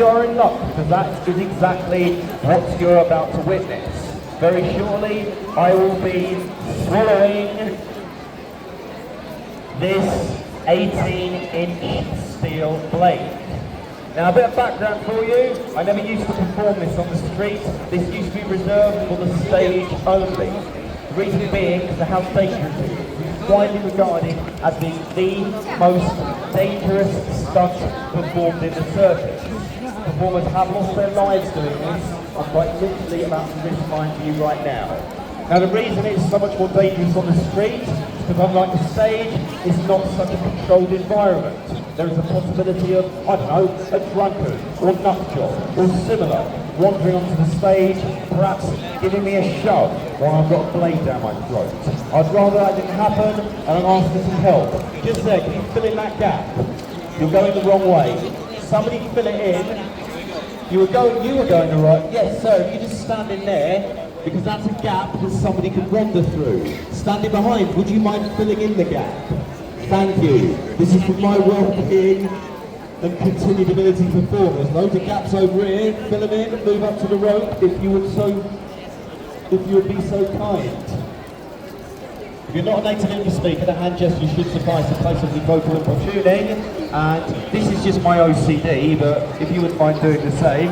you are in luck, because that is exactly what you're about to witness. Very shortly, I will be swallowing this 18-inch steel blade. Now, a bit of background for you. I never used to perform this on the street. This used to be reserved for the stage only. The reason being is how dangerous it is. It's widely regarded as being the most dangerous stunt performed in the circus. Performers have lost their lives doing this. I'm quite literally about to risk mine for you right now. Now, the reason it's so much more dangerous on the street is because, unlike the stage, it's not such a controlled environment. There is a possibility of, I don't know, a drunkard or nut job or similar wandering onto the stage, perhaps giving me a shove while I've got a blade down my throat. I'd rather that didn't happen, and I'm asking for some help. Just there, can you fill in that gap? You're going the wrong way. Somebody fill it in. You were going the right. Yes, sir, if you just stand in there, because that's a gap that somebody could wander through. Standing behind, would you mind filling in the gap? Thank you. This is for my well-being and continued ability performers. Loads of gaps over here. Fill them in, move up to the rope if you would be so kind. If you're not a native English speaker, the hand gesture should suffice to passively vocal importuning. And this is just my OCD, but if you wouldn't mind doing the same.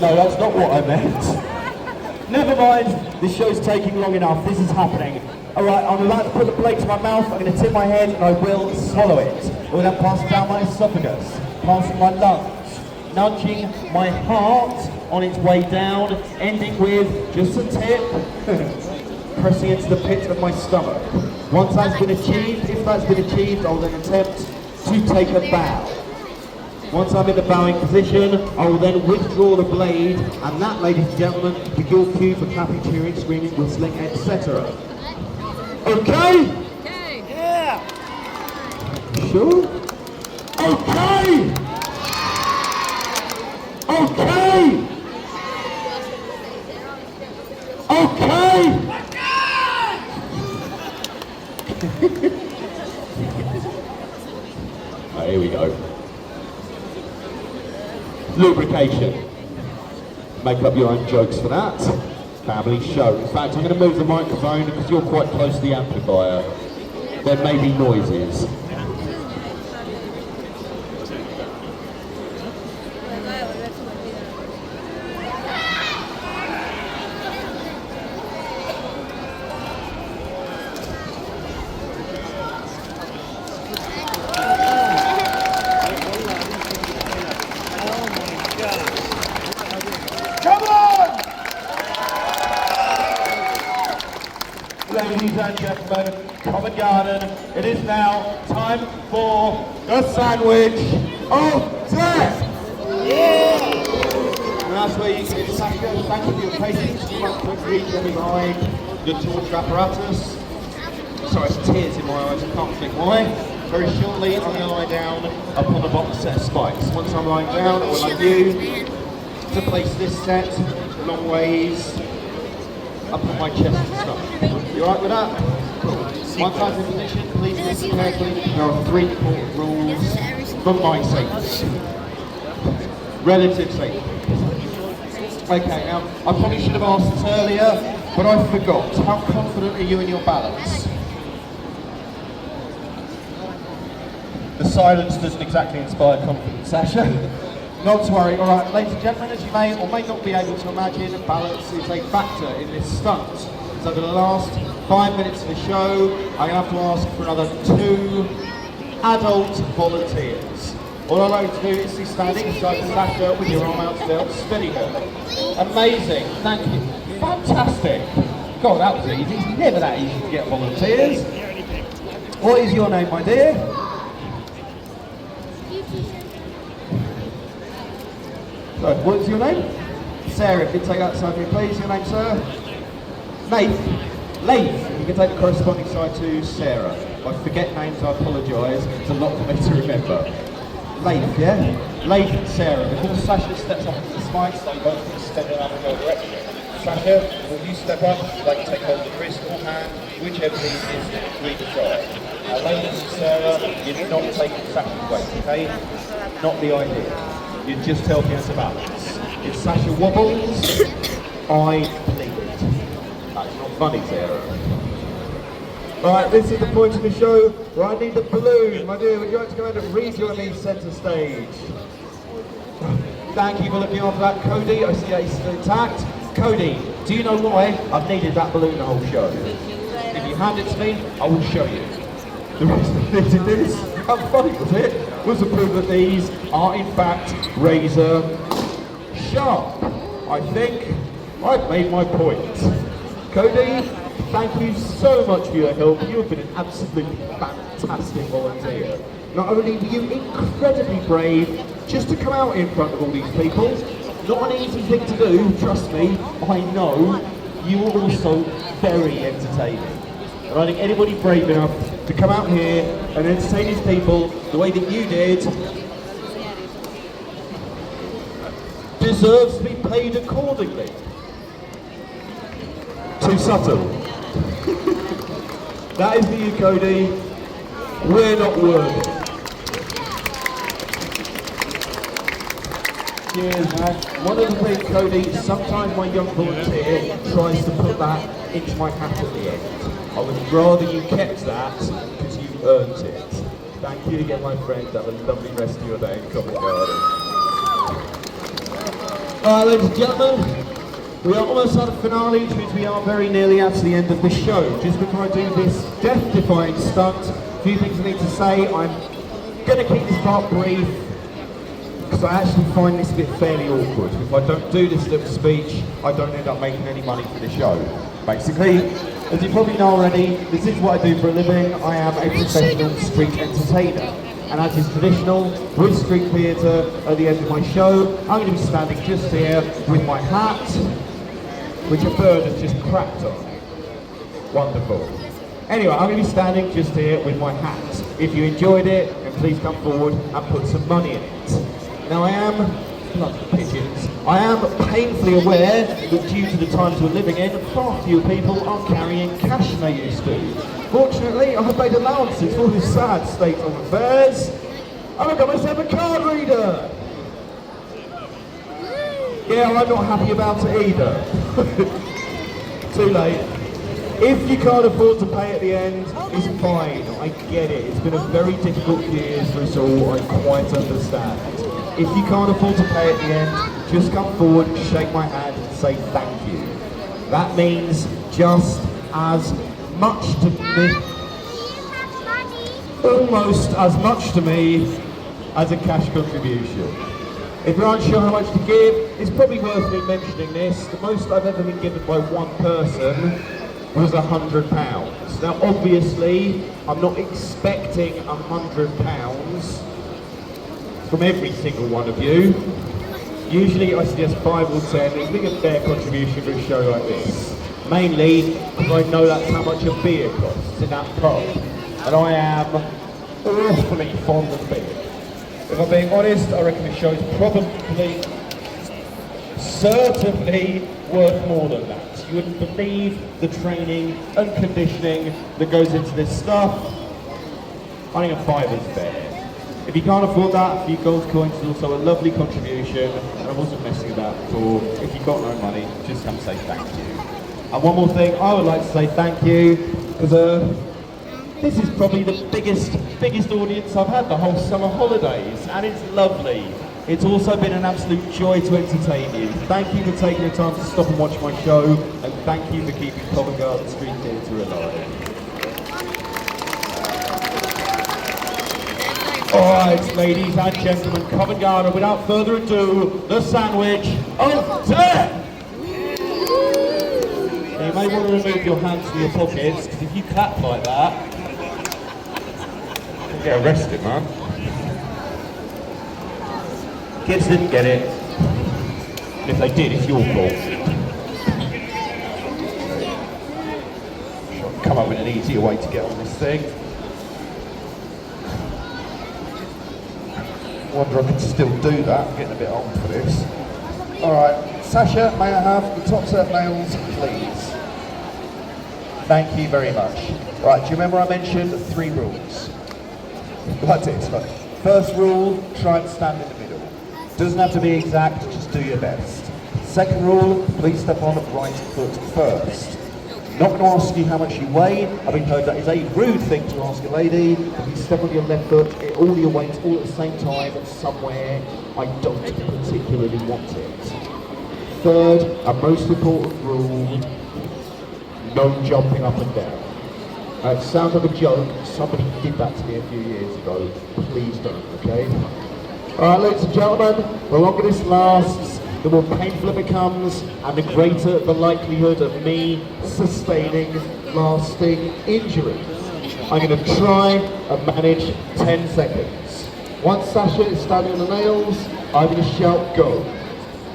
No, that's not what I meant. Never mind, this show's taking long enough. This is happening. Alright, I'm about to put the blade to my mouth, I'm going to tip my head and I will swallow it. I will then pass it down my esophagus, passing my lungs, nudging my heart on its way down, ending with just a tip, pressing into the pit of my stomach. Once that's been achieved, if that's been achieved, I'll then attempt to take a bow. Once I'm in the bowing position, I will then withdraw the blade, and that, ladies and gentlemen, is your cue for clapping, cheering, screaming, whistling, etc. Okay? Okay. Yeah. Sure? Okay! Okay! Okay! Oh, here we go. Lubrication. Make up your own jokes for that. Family show. In fact, I'm going to move the microphone because you're quite close to the amplifier. There may be noises. Ladies and gentlemen, Covent Garden, it is now time for the sandwich of death! Yeah! And that's where you can thank you for your patience. You must quickly reach over behind the torture apparatus. Sorry, it's tears in my eyes, I can't think why. Very shortly, I'm going to lie down upon a box set of spikes. Once I'm lying down, I would like you to place this set long ways upon my chest and stomach. You alright with that? Cool. Once I'm in position, please listen carefully. There are 3 important rules for my safety. Relative safety. Okay, now, I probably should have asked this earlier, but I forgot. How confident are you in your balance? The silence doesn't exactly inspire confidence, Sasha. Not to worry. Alright, ladies and gentlemen, as you may or may not be able to imagine, balance is a factor in this stunt. So for the last 5 minutes of the show, I'm going to have to ask for another 2 adult volunteers. All I'd like to do is see standing beside Sasha with your arm out still, steady her. Amazing, thank you. Fantastic. God, that was easy. It's never that easy to get volunteers. What is your name, my dear? So, what's your name? Sarah, if you take that side for me, please. Your name, sir? Leith. Leith. You can take the corresponding side to Sarah. If I forget names, I apologise. It's a lot for me to remember. Leith, yeah? Leith and Sarah. Before Sasha steps up into the spikes, they both can step in another direction. Sasha, will you step up? You'd like to take hold of the wrist or hand, whichever is free to try. Ladies and Sarah, you're not taking Sasha's weight, okay? Not the idea. You're just helping us balance. If Sasha wobbles, I bleed. That's not funny, Sarah. Right, this is the point of the show where I need the balloon. My dear, would you like to come in and rejoin me centre stage? Thank you for looking after that, Cody. I see Ace still intact. Cody, do you know why I've needed that balloon the whole show? If you hand it to me, I will show you. The reason I needed this, how funny was it, was to prove that these are in fact razor sharp. I think I've made my point. Cody, thank you so much for your help. You have been an absolutely fantastic volunteer. Not only were you incredibly brave just to come out in front of all these people, not an easy thing to do, trust me, I know, you were also very entertaining. And I think anybody brave enough to come out here and entertain these people the way that you did deserves to be paid accordingly. Too subtle. That is for you, Cody. We're not worthy. Cheers, man. One of the things, Cody, sometimes my young volunteer tries to put that into my hat at the end. I would rather you kept that because you earned it. Thank you again, my friend. Have a lovely rest of your day in Covent Garden. Alright, ladies and gentlemen, we are almost at the finale, which means we are very nearly at the end of the show. Just before I do this death-defying stunt, a few things I need to say. I'm going to keep this part brief, because I actually find this bit fairly awkward. If I don't do this little speech, I don't end up making any money for the show. Basically, as you probably know already, this is what I do for a living. I am a professional street entertainer. And as is traditional, with street theatre at the end of my show, I'm going to be standing just here with my hat, which a bird has just cracked on. Wonderful. Anyway, I'm going to be standing just here with my hat. If you enjoyed it, then please come forward and put some money in it. Now I am, not pigeons, I am painfully aware that due to the times we're living in, far fewer people are carrying cash than they used to. Fortunately, I have made allowances for this sad state of affairs. I've got myself a card reader. Yeah, I'm not happy about it either. Too late. If you can't afford to pay at the end, it's fine. I get it. It's been a very difficult few years for us all. I quite understand. If you can't afford to pay at the end, just come forward, shake my hand and say thank you. That means just as much to me, almost as much to me as a cash contribution. If you're unsure how much to give, it's probably worth me mentioning this. The most I've ever been given by one person was £100. Now obviously, I'm not expecting £100 from every single one of you. Usually I suggest 5 or 10. It's been a fair contribution for a show like this. Mainly because I know that's how much a beer costs in that pub. And I am awfully fond of beer. If I'm being honest, I reckon the show's probably, certainly worth more than that. You wouldn't believe the training and conditioning that goes into this stuff. I think a £5 is fair. If you can't afford that, a few gold coins is also a lovely contribution, and I wasn't messing about before. If you've got no money, just come say thank you. And one more thing, I would like to say thank you, because this is probably the biggest audience I've had the whole summer holidays, and it's lovely. It's also been an absolute joy to entertain you. Thank you for taking the time to stop and watch my show, and thank you for keeping Covent Garden Street Theatre alive. Alright, ladies and gentlemen, Covent Garden, without further ado, the sandwich of death! Now, you may want to remove your hands from your pockets, because if you clap like that, you'll get arrested, man. Kids didn't get it. And if they did, it's your fault. I'll come up with an easier way to get on this thing. I wonder if I can still do that. I'm getting a bit old for this. Alright, Sasha, may I have the top set nails, please? Thank you very much. Right, do you remember I mentioned 3 rules? That's it. Right. First rule, try and stand in the middle. Doesn't have to be exact, just do your best. Second rule, please step on the right foot first. Not going to ask you how much you weigh. I've been told that is a rude thing to ask a lady. If you step on your left foot, all your weight, all at the same time, somewhere, I don't particularly want it. Third, and most important rule, no jumping up and down. It sounds like a joke. Somebody did that to me a few years ago. Please don't, okay? Alright, ladies and gentlemen, the longer this lasts, the more painful it becomes, and the greater the likelihood of me sustaining lasting injuries. I'm going to try and manage 10 seconds. Once Sasha is standing on the nails, I'm going to shout go.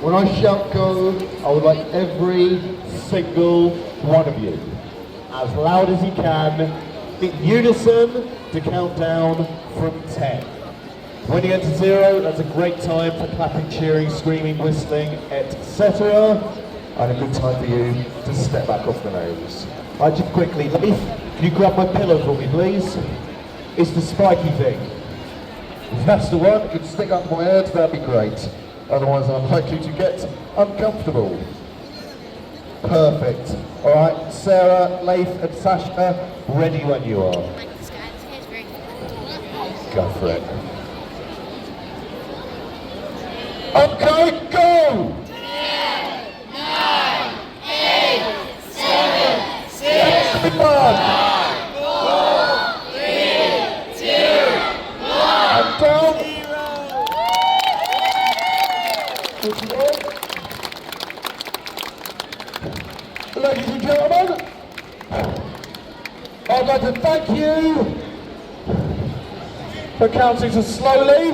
When I shout go, I would like every single one of you, as loud as you can, in unison, to count down from 10. When you get to 0, that's a great time for clapping, cheering, screaming, whistling, etc. And a good time for you to step back off the nails. Right, just quickly, Leif, can you grab my pillow for me, please? It's the spiky thing. If that's the one, you can stick up my head, that'd be great. Otherwise, I'm likely to get uncomfortable. Perfect. All right, Sarah, Leif, and Sasha, ready when you are. Go for it. Okay, go! 10, 9, 8, 7, 6, 5, 4, 3, 2, 1. down. 0. Ladies and gentlemen, I'd like to thank you for counting so slowly.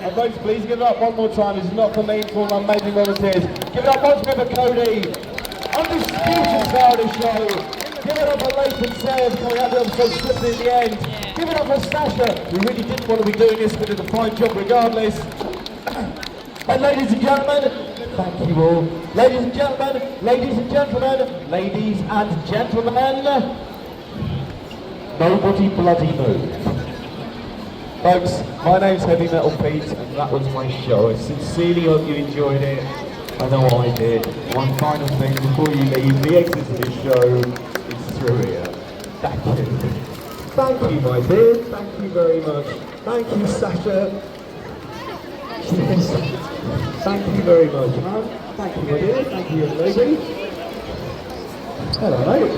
And folks, please give it up one more time. This is not for me, it's for my amazing volunteers. Give it up once more for Cody. Undisputed star of the show. Give it up for Leif and Sarah coming out the episode slipped at the end. Give it up for Sasha. We really didn't want to be doing this, but did a fine job regardless. And ladies and gentlemen, thank you all. Ladies and gentlemen, ladies and gentlemen, ladies and gentlemen, nobody bloody move. Folks, my name's Heavy Metal Pete, and that was my show. I sincerely hope you enjoyed it. I know I did. One final thing before you leave, the exit to this show is through here. Thank you. Thank you, my dear. Thank you very much. Thank you, Sasha. Cheers. Thank you very much, man. Thank you, my dear. Thank you, young lady. Hello, mate.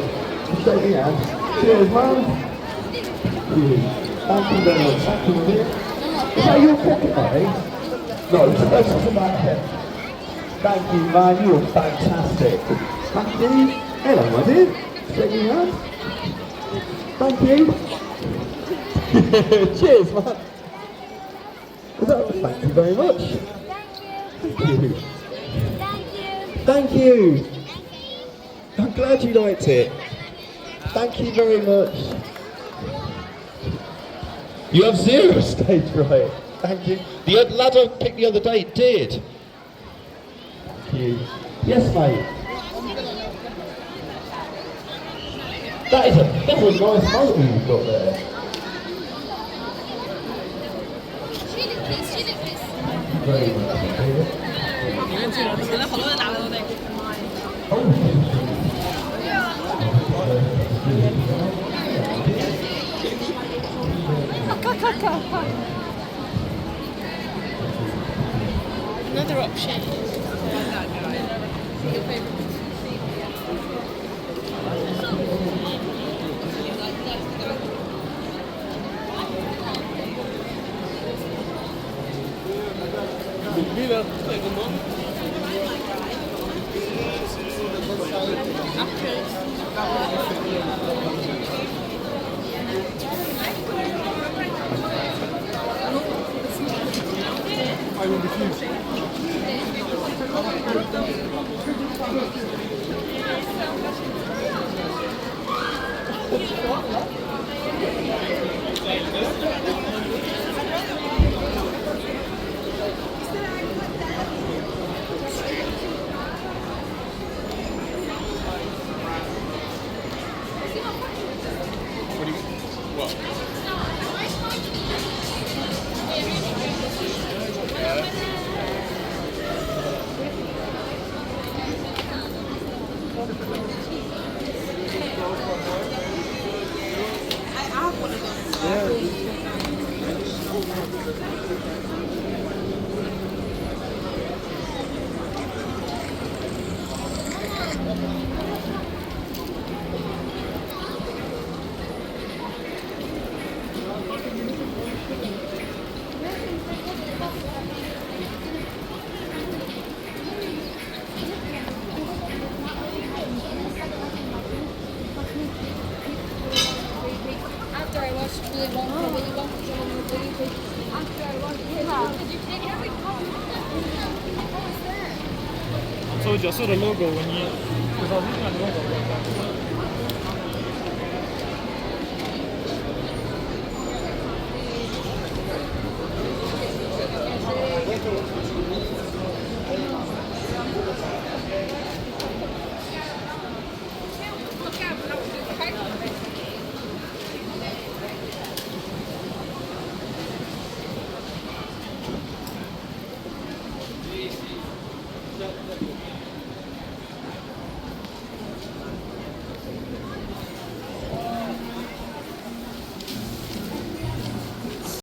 Just shake your hand. Cheers, man. Cheers. Thank you very much. Thank you, my dear. Is that your pocket money? No, it's supposed to back here. Thank you, man. You're fantastic. Thank you. Hello, my dear. Shake your hand. Thank you. Cheers, man. Thank you very much. Thank you. Thank you. I'm glad you liked it. Thank you very much. You have 0 stage right. Thank you. The lad I picked the other day did. Thank you. Yes, mate. That is a nice photo you've got there. Thank you very much. Another option. I will refuse. After I watched Willy Wonka's on the movie. After I watched did you take every copy? I told you I saw the logo when you. Because I was looking at the logo.